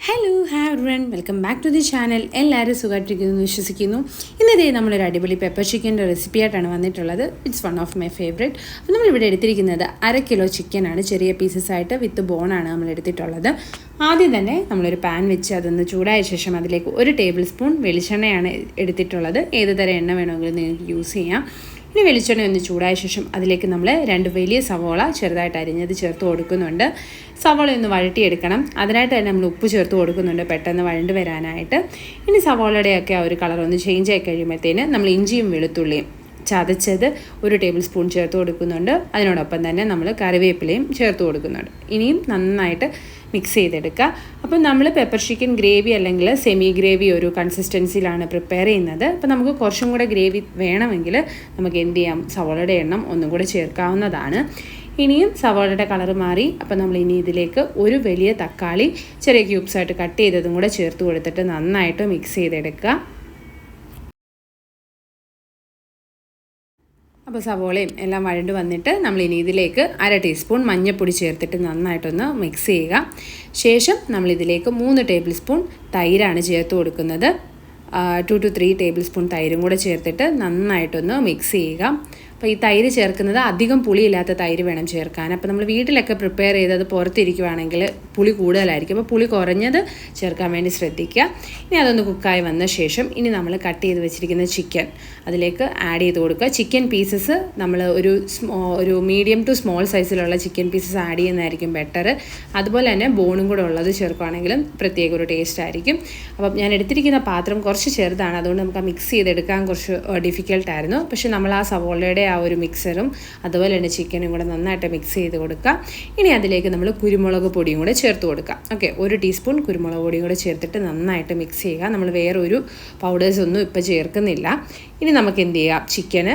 Hello everyone, welcome back to the channel. എല്ലാവരും സുഖമായിട്ടിരിക്കുന്നു വിശ്വസിക്കുന്നു. ഇന്നതേ നമ്മളൊരു അടിപൊളി പെപ്പർ ചിക്കൻ്റെ റെസിപ്പി ആയിട്ടാണ് വന്നിട്ടുള്ളത്. It's one of my favourite. അപ്പോൾ നമ്മളിവിടെ എടുത്തിരിക്കുന്നത് 1/2 കിലോ ചിക്കനാണ്. ചെറിയ പീസസ് ആയിട്ട് വിത്ത് ബോണാണ് നമ്മൾ എടുത്തിട്ടുള്ളത്. ആദ്യം തന്നെ നമ്മളൊരു പാൻ വെച്ച് അതൊന്ന് ചൂടായ ശേഷം അതിലേക്ക് 1 ടേബിൾ സ്പൂൺ വെളിച്ചെണ്ണയാണ് എടുത്തിട്ടുള്ളത്. ഏത് തരം എണ്ണ വേണമെങ്കിലും നിങ്ങൾക്ക് യൂസ് ചെയ്യാം. ഇനി വെളിച്ചെണ്ണ ഒന്ന് ചൂടായ ശേഷം അതിലേക്ക് നമ്മൾ 2 വലിയ സവോള ചെറുതായിട്ട് അരിഞ്ഞത് ചേർത്ത് കൊടുക്കുന്നുണ്ട്. സവോള ഒന്ന് വഴട്ടിയെടുക്കണം. അതിനായിട്ട് തന്നെ നമ്മൾ ഉപ്പ് ചേർത്ത് കൊടുക്കുന്നുണ്ട് പെട്ടെന്ന് വഴണ്ട് വരാനായിട്ട്. ഇനി സവോളയുടെയൊക്കെ ആ ഒരു കളർ ഒന്ന് ചേഞ്ച് ആയി കഴിയുമ്പോഴത്തേന് നമ്മൾ ഇഞ്ചിയും വെളുത്തുള്ളിയും ചതച്ചത് 1 ടേബിൾ സ്പൂൺ ചേർത്ത് കൊടുക്കുന്നുണ്ട്. അതിനോടൊപ്പം തന്നെ നമ്മൾ കറിവേപ്പിലയും ചേർത്ത് കൊടുക്കുന്നുണ്ട്. ഇനിയും നന്നായിട്ട് മിക്സ് ചെയ്തെടുക്കുക. അപ്പം നമ്മൾ പെപ്പർ ചിക്കൻ ഗ്രേവി അല്ലെങ്കിൽ സെമി ഗ്രേവി ഒരു കൺസിസ്റ്റൻസിയിലാണ് പ്രിപ്പയർ ചെയ്യുന്നത്. അപ്പോൾ നമുക്ക് കുറച്ചും കൂടെ ഗ്രേവി വേണമെങ്കിൽ നമുക്ക് എന്ത് ചെയ്യാം, സവോളയുടെ എണ്ണം ഒന്നും കൂടെ ചേർക്കാവുന്നതാണ്. ഇനിയും സവോളയുടെ കളർ മാറി. അപ്പോൾ നമ്മൾ ഇനി ഇതിലേക്ക് 1 വലിയ തക്കാളി ചെറിയ ക്യൂബ്സായിട്ട് കട്ട് ചെയ്തതും കൂടെ ചേർത്ത് കൊടുത്തിട്ട് നന്നായിട്ട് മിക്സ് ചെയ്തെടുക്കുക. അപ്പോൾ സവോളയും എല്ലാം വഴണ്ട് വന്നിട്ട് നമ്മൾ ഇനി ഇതിലേക്ക് 1/2 ടീസ്പൂൺ മഞ്ഞൾപ്പൊടി ചേർത്തിട്ട് നന്നായിട്ടൊന്ന് മിക്സ് ചെയ്യുക. ശേഷം നമ്മളിതിലേക്ക് 3 ടേബിൾ സ്പൂൺ തൈരാണ് ചേർത്ത് കൊടുക്കുന്നത്. 2 to 3 ടേബിൾ സ്പൂൺ തൈരും കൂടെ ചേർത്തിട്ട് നന്നായിട്ടൊന്ന് മിക്സ് ചെയ്യുക. അപ്പോൾ ഈ തൈര് ചേർക്കുന്നത് അധികം പുളിയില്ലാത്ത തൈര് വേണം ചേർക്കാൻ. അപ്പോൾ നമ്മൾ വീട്ടിലൊക്കെ പ്രിപ്പയർ ചെയ്തത് പുറത്തിരിക്കുവാണെങ്കിൽ പുളി കൂടുതലായിരിക്കും. അപ്പോൾ പുളി കുറഞ്ഞത് ചേർക്കാൻ വേണ്ടി ശ്രദ്ധിക്കുക. ഇനി അതൊന്ന് കുക്കായി വന്ന ശേഷം ഇനി നമ്മൾ കട്ട് ചെയ്ത് വെച്ചിരിക്കുന്ന ചിക്കൻ അതിലേക്ക് ആഡ് ചെയ്ത് കൊടുക്കുക. ചിക്കൻ പീസസ് നമ്മൾ ഒരു മീഡിയം ടു സ്മോൾ സൈസിലുള്ള ചിക്കൻ പീസസ് ആഡ് ചെയ്യുന്നതായിരിക്കും ബെറ്റർ. അതുപോലെ തന്നെ ബോണും കൂടെ ഉള്ളത് ചേർക്കുകയാണെങ്കിലും പ്രത്യേക ഒരു ടേസ്റ്റ് ആയിരിക്കും. അപ്പം ഞാൻ എടുത്തിരിക്കുന്ന പാത്രം കുറച്ച് ചെറുതാണ്, അതുകൊണ്ട് നമുക്ക് ആ മിക്സ് ചെയ്തെടുക്കാൻ കുറച്ച് ഡിഫിക്കൽട്ടായിരുന്നു. പക്ഷേ നമ്മൾ ആ സവോളയുടെ ആ ഒരു മിക്സറും അതുപോലെ തന്നെ ചിക്കനും കൂടെ നന്നായിട്ട് മിക്സ് ചെയ്ത് കൊടുക്കുക. ഇനി അതിലേക്ക് നമ്മൾ കുരുമുളക് പൊടിയും കൂടെ ചേർത്ത് കൊടുക്കുക. ഓക്കെ, 1 ടീസ്പൂൺ കുരുമുളക് പൊടിയും കൂടെ ചേർത്തിട്ട് നന്നായിട്ട് മിക്സ് ചെയ്യുക. നമ്മൾ വേറെ ഒരു പൗഡേഴ്സ് ഒന്നും ഇപ്പോൾ ചേർക്കുന്നില്ല. ഇനി നമുക്ക് എന്ത് ചെയ്യാം, ചിക്കന്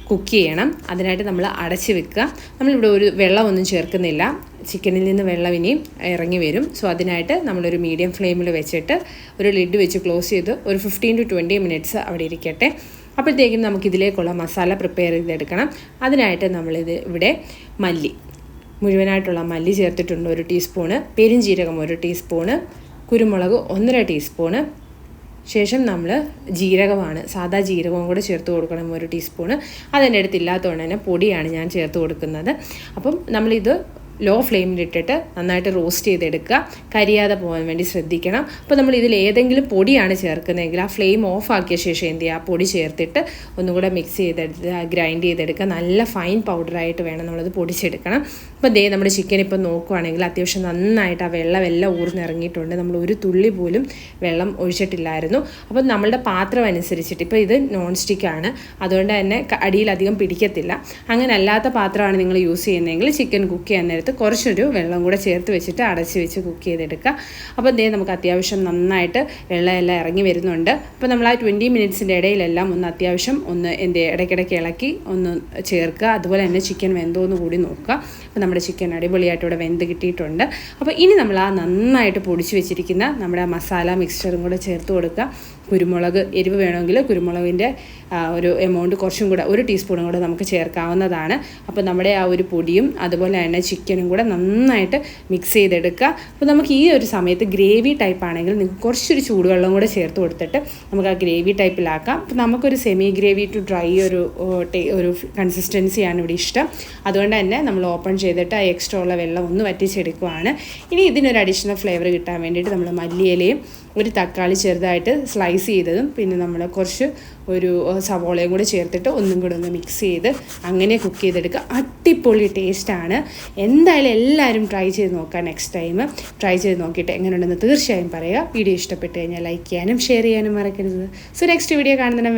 കുക്ക് ചെയ്യണം. അതിനായിട്ട് നമ്മൾ അടച്ച് വെക്കുക. നമ്മളിവിടെ ഒരു വെള്ളമൊന്നും ചേർക്കുന്നില്ല. ചിക്കനിൽ നിന്ന് വെള്ളം ഇനിയും ഇറങ്ങി വരും. സോ അതിനായിട്ട് നമ്മളൊരു മീഡിയം ഫ്ലെയിമിൽ വെച്ചിട്ട് ഒരു ലിഡ് വെച്ച് ക്ലോസ് ചെയ്ത് ഒരു 15 to 20 മിനിറ്റ്സ് അവിടെ ഇരിക്കട്ടെ. അപ്പോഴത്തേക്കും നമുക്കിതിലേക്കുള്ള മസാല പ്രിപ്പയർ ചെയ്തെടുക്കണം. അതിനായിട്ട് ഇവിടെ മല്ലി, മുഴുവനായിട്ടുള്ള മല്ലി ചേർത്തിട്ടുണ്ട് 1 ടീസ്പൂണ്, പെരുംജീരകം 1 ടീസ്പൂണ്, കുരുമുളക് 1.5 ടീസ്പൂണ്. ശേഷം നമ്മൾ ജീരകമാണ്, സാദാ ജീരകവും കൂടെ ചേർത്ത് കൊടുക്കണം 1 ടീസ്പൂണ്. അതെൻ്റെ അടുത്തില്ലാത്തതുകൊണ്ട് തന്നെ പൊടിയാണ് ഞാൻ ചേർത്ത് കൊടുക്കുന്നത്. അപ്പം നമ്മളിത് ലോ ഫ്ലെയിമിലിട്ടിട്ട് നന്നായിട്ട് റോസ്റ്റ് ചെയ്തെടുക്കുക. കരിയാതെ പോകാൻ വേണ്ടി ശ്രദ്ധിക്കണം. അപ്പോൾ നമ്മൾ ഇതിൽ ഏതെങ്കിലും പൊടിയാണ് ചേർക്കുന്നതെങ്കിൽ ആ ഫ്ലെയിം ഓഫ് ആക്കിയ ശേഷം എന്ത് ചെയ്യുക, പൊടി ചേർത്തിട്ട് ഒന്നുകൂടെ മിക്സ് ചെയ്തെടുത്ത് ഗ്രൈൻഡ് ചെയ്തെടുക്കുക. നല്ല ഫൈൻ പൗഡറായിട്ട് വേണം നമ്മളത് പൊടിച്ചെടുക്കണം. അപ്പോൾ നമ്മുടെ ചിക്കൻ ഇപ്പോൾ നോക്കുവാണെങ്കിൽ അത്യാവശ്യം നന്നായിട്ട് ആ വെള്ളമെല്ലാം ഊർന്നിറങ്ങിയിട്ടുണ്ട്. നമ്മൾ ഒരു തുള്ളി പോലും വെള്ളം ഒഴിച്ചിട്ടില്ലായിരുന്നു. അപ്പോൾ നമ്മളുടെ പാത്രം അനുസരിച്ചിട്ട്, ഇപ്പോൾ ഇത് നോൺ സ്റ്റിക്കാണ്, അതുകൊണ്ട് തന്നെ അടിയിലധികം പിടിക്കത്തില്ല. അങ്ങനെ അല്ലാത്ത പാത്രമാണ് നിങ്ങൾ യൂസ് ചെയ്യുന്നതെങ്കിൽ ചിക്കൻ കുക്ക് ചെയ്യാൻ കുറച്ചൊരു വെള്ളം കൂടെ ചേർത്ത് വെച്ചിട്ട് അടച്ച് വെച്ച് കുക്ക് ചെയ്തെടുക്കുക. അപ്പോൾ നമുക്ക് അത്യാവശ്യം നന്നായിട്ട് വെള്ളമെല്ലാം ഇറങ്ങി വരുന്നുണ്ട്. അപ്പോൾ നമ്മൾ ആ 20 മിനിറ്റ്സിൻ്റെ ഇടയിലെല്ലാം അത്യാവശ്യം ഇടയ്ക്കിടയ്ക്ക് ഇളക്കി ഒന്ന് ചേർക്കുക. അതുപോലെ തന്നെ ചിക്കൻ വെന്തോന്ന് കൂടി നോക്കുക. അപ്പോൾ നമ്മുടെ ചിക്കൻ അടിപൊളിയായിട്ട് ഇവിടെ വെന്ത് കിട്ടിയിട്ടുണ്ട്. അപ്പോൾ ഇനി നമ്മൾ ആ നന്നായിട്ട് പൊടിച്ച് വെച്ചിരിക്കുന്ന നമ്മുടെ മസാല മിക്സ്ചറും കൂടെ ചേർത്ത് കൊടുക്കുക. കുരുമുളക് എരിവ് വേണമെങ്കിൽ കുരുമുളകിൻ്റെ ഒരു എമൗണ്ട് കുറച്ചും കൂടെ 1 ടീസ്പൂണും കൂടെ നമുക്ക് ചേർക്കാവുന്നതാണ്. അപ്പോൾ നമ്മുടെ ആ ഒരു പൊടിയും അതുപോലെ തന്നെ ചിക്കനും കൂടെ നന്നായിട്ട് മിക്സ് ചെയ്തെടുക്കുക. അപ്പോൾ നമുക്ക് ഈ ഒരു സമയത്ത് ഗ്രേവി ടൈപ്പ് ആണെങ്കിൽ നിങ്ങൾക്ക് കുറച്ചൊരു ചൂടുവെള്ളം കൂടെ ചേർത്ത് കൊടുത്തിട്ട് നമുക്ക് ആ ഗ്രേവി ടൈപ്പിലാക്കാം. അപ്പോൾ നമുക്കൊരു സെമി ഗ്രേവി ടു ഡ്രൈ ഒരു കൺസിസ്റ്റൻസിയാണ് ഇവിടെ ഇഷ്ടം. അതുകൊണ്ട് തന്നെ നമ്മൾ ഓപ്പൺ ചെയ്തിട്ട് ആ എക്സ്ട്രാ ഉള്ള വെള്ളം ഒന്ന് വറ്റിച്ചെടുക്കുകയാണ്. ഇനി ഇതിനൊരു അഡീഷണൽ ഫ്ലേവർ കിട്ടാൻ വേണ്ടിയിട്ട് നമ്മൾ മല്ലിയിലയും 1 തക്കാളി ചെറുതായിട്ട് സ്ലൈസ് ചെയ്തതും പിന്നെ നമ്മൾ കുറച്ച് ഒരു സവോളയും കൂടെ ചേർത്തിട്ട് ഒന്നും കൂടെ ഒന്ന് മിക്സ് ചെയ്ത് അങ്ങനെ കുക്ക് ചെയ്തെടുക്കുക. അടിപൊളി ടേസ്റ്റാണ്. എന്തായാലും എല്ലാവരും ട്രൈ ചെയ്ത് നോക്കുക. നെക്സ്റ്റ് ടൈം ട്രൈ ചെയ്ത് നോക്കിയിട്ട് എങ്ങനെയുണ്ടെന്ന് തീർച്ചയായും പറയുക. വീഡിയോ ഇഷ്ടപ്പെട്ട് കഴിഞ്ഞാൽ ലൈക്ക് ചെയ്യാനും ഷെയർ ചെയ്യാനും മറക്കരുത്. സോ നെക്സ്റ്റ് വീഡിയോ കാണുന്ന